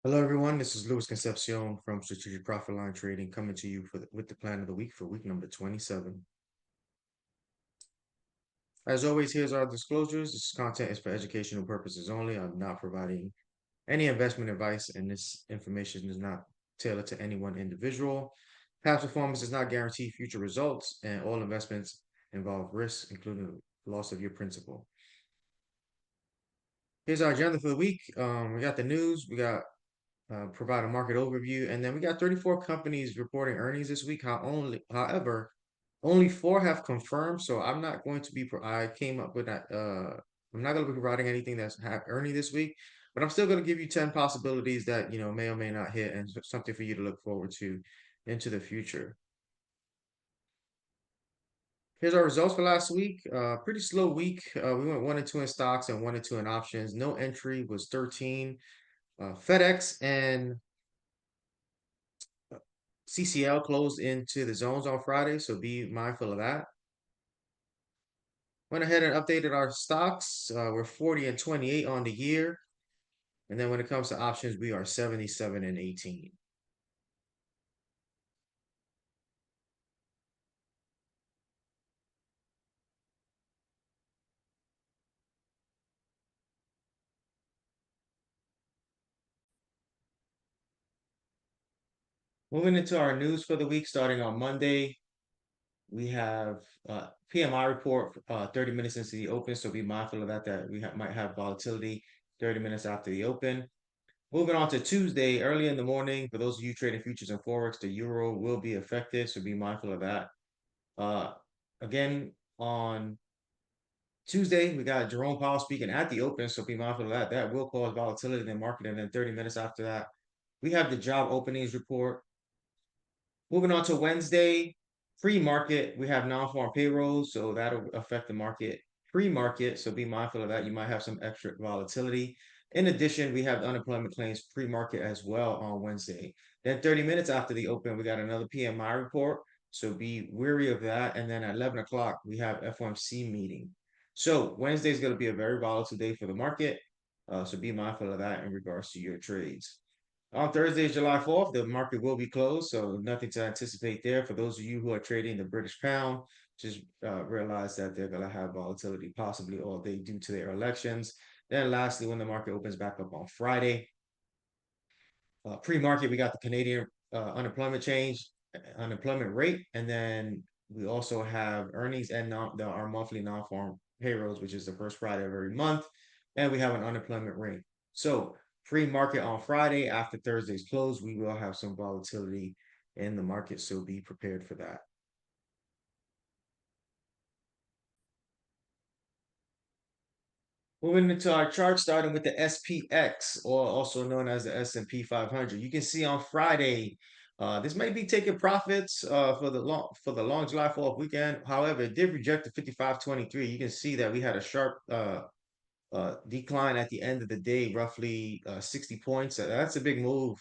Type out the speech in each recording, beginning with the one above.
Hello, everyone. This is Luis Concepcion from Strategic Profit Line Trading coming to you with the plan of the week for week number 27. As always, here's our disclosures. This content is for educational purposes only. I'm not providing any investment advice, and this information is not tailored to any one individual. Past performance does not guarantee future results, and all investments involve risks, including the loss of your principal. Here's our agenda for the week. We got the news, we got provide a market overview. And then we got 34 companies reporting earnings this week. However, only 4 have confirmed. So I'm not going to be, I came up with that. I'm not going to be providing anything that's have earning this week, but I'm still going to give you 10 possibilities that, may or may not hit and something for you to look forward to into the future. Here's our results for last week. Pretty slow week. We went 1 and 2 in stocks and 1 and 2 in options. No entry was 13. FedEx and CCL closed into the zones on Friday, so be mindful of that. Went ahead and updated our stocks. We're 40 and 28 on the year. And then when it comes to options, we are 77 and 18. Moving into our news for the week, starting on Monday, we have PMI report 30 minutes into the open, so be mindful of that we might have volatility 30 minutes after the open. Moving on to Tuesday, early in the morning, for those of you trading futures and forex, the euro will be affected, so be mindful of that. Uh, Again, on Tuesday, we got Jerome Powell speaking at the open, so be mindful of that. That will cause volatility in the market. And then 30 minutes after that, we have the job openings report. Moving on to Wednesday, pre-market, we have non-farm payrolls, so that'll affect the market pre-market. So be mindful of that. You might have some extra volatility. In addition, we have unemployment claims pre-market as well on Wednesday. Then 30 minutes after the open, we got another PMI report. So be wary of that. And then at 11 o'clock, we have FOMC meeting. So Wednesday is going to be a very volatile day for the market. So be mindful of that in regards to your trades. On Thursday, July 4th, the market will be closed, so nothing to anticipate there. For those of you who are trading the British pound, just realize that they're going to have volatility possibly all day due to their elections. Then lastly, when the market opens back up on Friday, pre-market, we got the Canadian unemployment rate, and then we also have earnings and our monthly non-farm payrolls, which is the first Friday of every month, and we have an unemployment rate. So pre-market on Friday after Thursday's close, we will have some volatility in the market, so be prepared for that. Moving into our chart, starting with the SPX, or also known as the S&P 500. You can see on Friday, this may be taking profits for the long July 4th weekend. However, it did reject the 55.23. You can see that we had a sharp decline at the end of the day, roughly 60 points. That's a big move.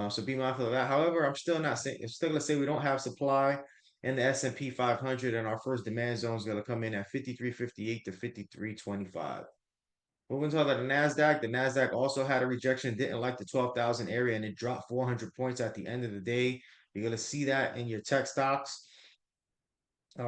So be mindful of that. However, I'm still going to say we don't have supply in the S&P 500, and our first demand zone is going to come in at 53.58 to 53.25. Moving to the NASDAQ also had a rejection, didn't like the 12,000 area, and it dropped 400 points at the end of the day. You're going to see that in your tech stocks.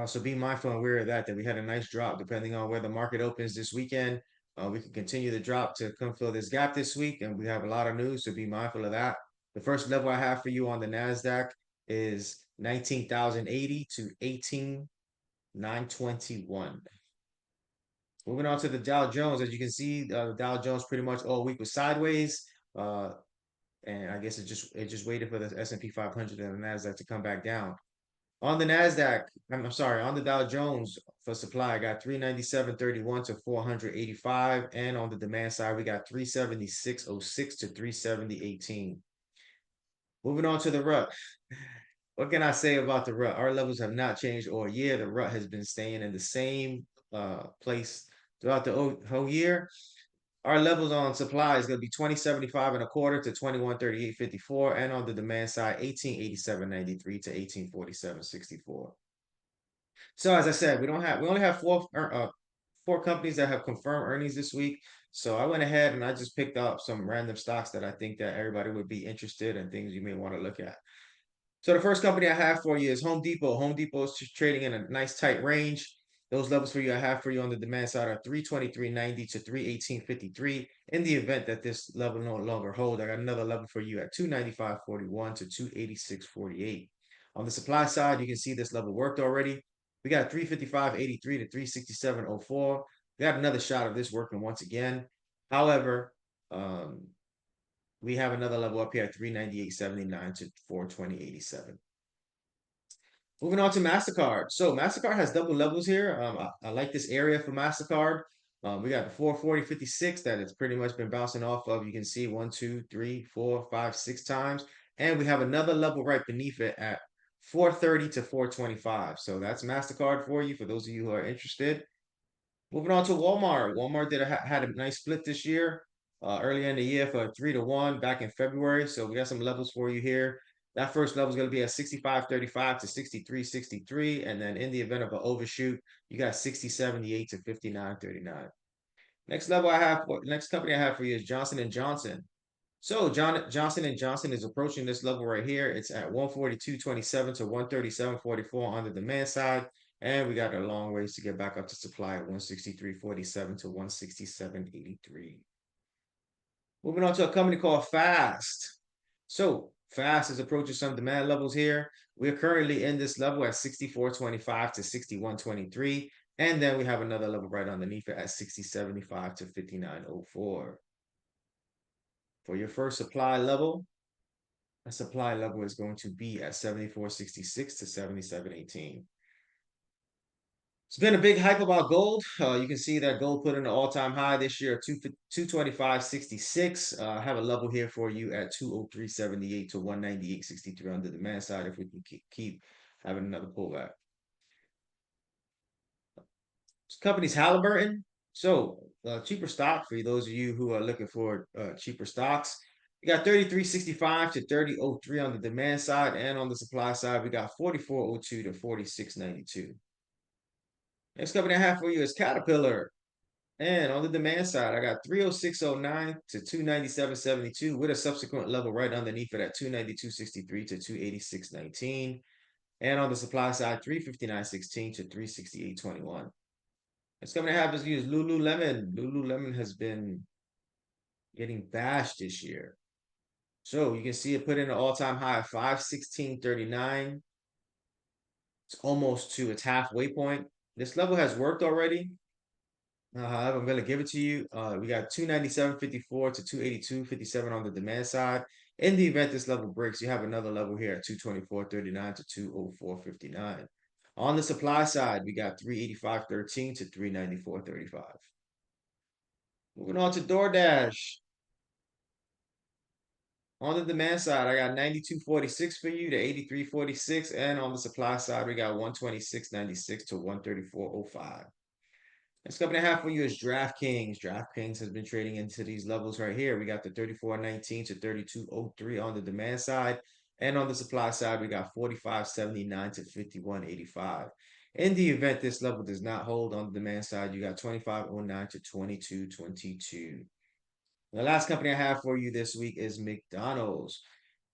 So be mindful and aware of that we had a nice drop depending on where the market opens this weekend. We can continue the drop to come fill this gap this week, and we have a lot of news, so be mindful of that. The first level I have for you on the NASDAQ is 19,080 to 18,921. Moving on to the Dow Jones, as you can see, the Dow Jones pretty much all week was sideways, and I guess it just waited for the S&P 500 and the Nasdaq to come back down. On the Nasdaq, I'm sorry, on the Dow Jones for supply, I got 397.31 to 485, and on the demand side, we got 376.06 to 370.18. Moving on to the rut. What can I say about the rut? Our levels have not changed all year. The rut has been staying in the same place throughout the whole year. Our levels on supply is going to be 2075 and a quarter to 2138.54, and on the demand side, 1887.93 to 1847.64. So as I said, we only have four companies that have confirmed earnings this week. So I went ahead and I just picked up some random stocks that I think that everybody would be interested in, things you may want to look at. So the first company I have for you is Home Depot. Home Depot is trading in a nice tight range. Those levels for you I have for you on the demand side are 323.90 to 318.53. In the event that this level no longer holds, I got another level for you at 295.41 to 286.48. On the supply side, you can see this level worked already. We got 355.83 to 367.04. We got another shot of this working once again. However, we have another level up here at 398.79 to 420.87. Moving on to MasterCard. So MasterCard has double levels here. I like this area for MasterCard. We got the 440.56 that it's pretty much been bouncing off of. You can see 1, 2, 3, 4, 5, 6 times. And we have another level right beneath it at 430 to 425. So that's MasterCard for you, for those of you who are interested. Moving on to Walmart. Walmart had a nice split this year, earlier in the year for a 3-to-1 back in February. So we got some levels for you here. That first level is going to be at 65.35 to 63.63. And then in the event of an overshoot, you got 60.78 to 59.39. Next company I have for you is Johnson & Johnson. So Johnson & Johnson is approaching this level right here. It's at 142.27 to 137.44 on the demand side. And we got a long ways to get back up to supply at 163.47 to 167.83. Moving on to a company called Fast. So Fast is approaching some demand levels here. We're currently in this level at 64.25 to 61.23. And then we have another level right underneath it at 60.75 to 59.04. For your first supply level, a supply level is going to be at 74.66 to 77.18. It's been a big hype about gold. You can see that gold put in an all-time high this year, 225.66. I have a level here for you at 203.78 to 198.63 on the demand side if we can keep having another pullback. This company's Halliburton. So cheaper stock for those of you who are looking for cheaper stocks. We got 33.65 to 30.03 on the demand side, and on the supply side, we got 44.02 to 46.92. Next company I have for you is Caterpillar. And on the demand side, I got 306.09 to 297.72 with a subsequent level right underneath it at 292.63 to 286.19. And on the supply side, 359.16 to 368.21. Next company I have is Lululemon. Lululemon has been getting bashed this year. So you can see it put in an all-time high of 516.39. It's almost to its halfway point. This level has worked already. However, I'm going to give it to you. We got 297.54 to 282.57 on the demand side. In the event this level breaks, you have another level here at 224.39 to 204.59. On the supply side, we got 385.13 to 394.35. Moving on to DoorDash. On the demand side, I got 92.46 for you to 83.46. And on the supply side, we got 126.96 to 134.05. Next company I have for you is DraftKings. DraftKings has been trading into these levels right here. We got the 34.19 to 32.03 on the demand side. And on the supply side, we got 45.79 to 51.85. In the event this level does not hold on the demand side, you got 25.09 to 22.22. The last company I have for you this week is McDonald's.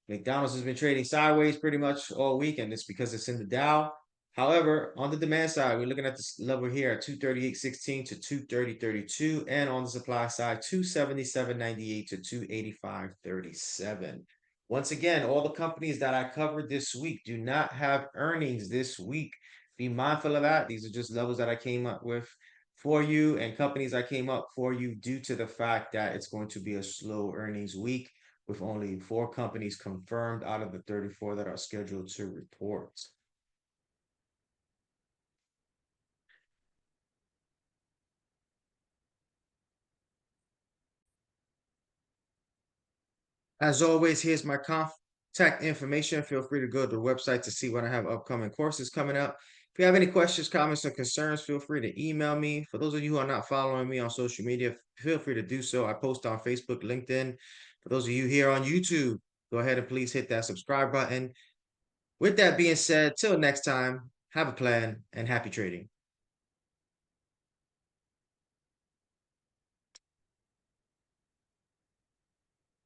McDonald's has been trading sideways pretty much all week, and it's because it's in the Dow. However, on the demand side, we're looking at this level here at 238.16 to 230.32, and on the supply side, 277.98 to 285.37. Once again, all the companies that I covered this week do not have earnings this week. Be mindful of that. These are just levels that I came up with for you, and companies I came up for you due to the fact that it's going to be a slow earnings week with only 4 companies confirmed out of the 34 that are scheduled to report. As always, here's my contact information. Feel free to go to the website to see when I have upcoming courses coming up. If you have any questions, comments, or concerns, feel free to email me. For those of you who are not following me on social media, feel free to do so. I post on Facebook, LinkedIn. For those of you here on YouTube, go ahead and please hit that subscribe button. With that being said, till next time, have a plan and happy trading.